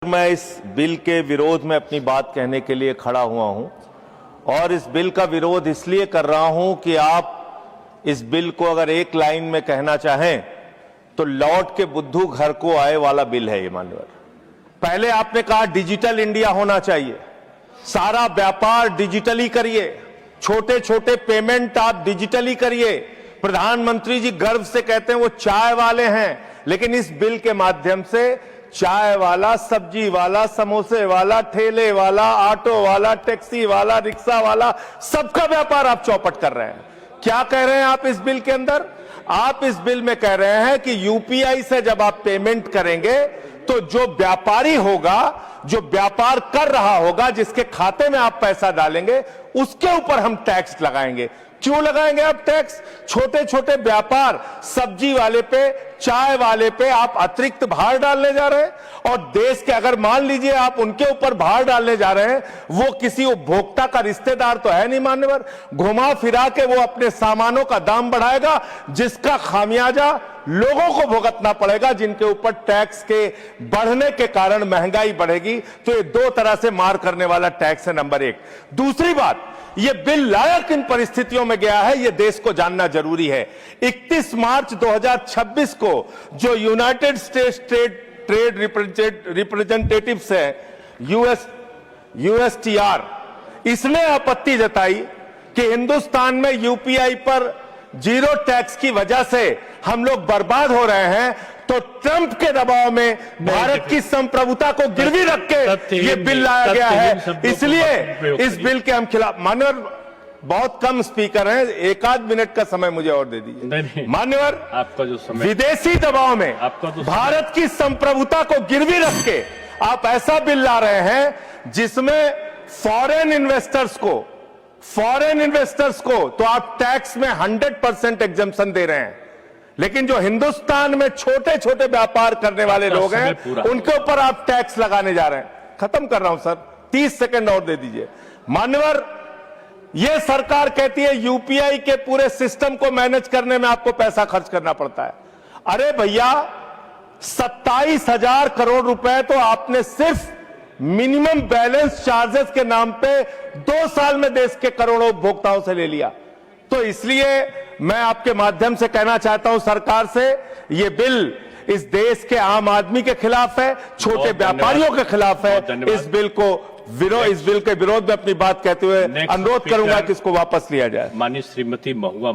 मैं इस बिल के विरोध में अपनी बात कहने के लिए खड़ा हुआ हूं और इस बिल का विरोध इसलिए कर रहा हूं कि आप इस बिल को अगर एक लाइन में कहना चाहें तो लौट के बुद्धू घर को आए वाला बिल है ये। मान्यवर, पहले आपने कहा डिजिटल इंडिया होना चाहिए, सारा व्यापार डिजिटली करिए, छोटे छोटे पेमेंट आप डिजिटली करिए। प्रधानमंत्री जी गर्व से कहते हैं वो चाय वाले हैं, लेकिन इस बिल के माध्यम से चाय वाला, सब्जी वाला, समोसे वाला, ठेले वाला, ऑटो वाला, टैक्सी वाला, रिक्शा वाला, सबका व्यापार आप चौपट कर रहे हैं। क्या कह रहे हैं आप इस बिल के अंदर? आप इस बिल में कह रहे हैं कि यूपीआई से जब आप पेमेंट करेंगे तो जो व्यापारी होगा, जो व्यापार कर रहा होगा, जिसके खाते में आप पैसा डालेंगे, उसके ऊपर हम टैक्स लगाएंगे। क्यों लगाएंगे आप टैक्स? छोटे छोटे व्यापार, सब्जी वाले पे, चाय वाले पे आप अतिरिक्त भार डालने जा रहे हैं। और देश के अगर मान लीजिए आप उनके ऊपर भार डालने जा रहे हैं, वो किसी उपभोक्ता का रिश्तेदार तो है नहीं मान्यवर, घुमा फिरा के वो अपने सामानों का दाम बढ़ाएगा, जिसका खामियाजा लोगों को भुगतना पड़ेगा, जिनके ऊपर टैक्स के बढ़ने के कारण महंगाई बढ़ेगी। तो ये दो तरह से मार करने वाला टैक्स है, नंबर एक। दूसरी बात, ये बिल लाया किन परिस्थितियों में गया है, ये देश को जानना जरूरी है। 31 मार्च 2026 को जो यूनाइटेड स्टेट्स ट्रेड रिप्रेजेंटेटिव्स है, यूएसटीआर, इसने आपत्ति जताई कि हिंदुस्तान में यूपीआई पर जीरो टैक्स की वजह से हम लोग बर्बाद हो रहे हैं। तो ट्रंप के दबाव में भारत की संप्रभुता को गिरवी रख के ये बिल लाया गया है, इसलिए इस बिल के हम खिलाफ। मान्यवर, बहुत कम स्पीकर हैं, एक आध मिनट का समय मुझे और दे दीजिए। मान्यवर, आपका जो समय, विदेशी दबाव में भारत की संप्रभुता को गिरवी रख के आप ऐसा बिल ला रहे हैं जिसमें फॉरेन इन्वेस्टर्स को तो आप टैक्स में 100% एग्जम्पशन दे रहे हैं, लेकिन जो हिंदुस्तान में छोटे छोटे व्यापार करने वाले लोग हैं उनके ऊपर आप टैक्स लगाने जा रहे हैं। खत्म कर रहा हूं सर, 30 सेकंड और दे दीजिए। मान्यवर, यह सरकार कहती है यूपीआई के पूरे सिस्टम को मैनेज करने में आपको पैसा खर्च करना पड़ता है। अरे भैया, 27,000 करोड़ रुपए तो आपने सिर्फ मिनिमम बैलेंस चार्जेस के नाम पे 2 साल में देश के करोड़ों उपभोक्ताओं से ले लिया। तो इसलिए मैं आपके माध्यम से कहना चाहता हूं सरकार से, ये बिल इस देश के आम आदमी के खिलाफ है, छोटे व्यापारियों के खिलाफ है। इस बिल के विरोध में अपनी बात कहते हुए अनुरोध करूंगा कि इसको वापस लिया जाए। माननीय श्रीमती महुआ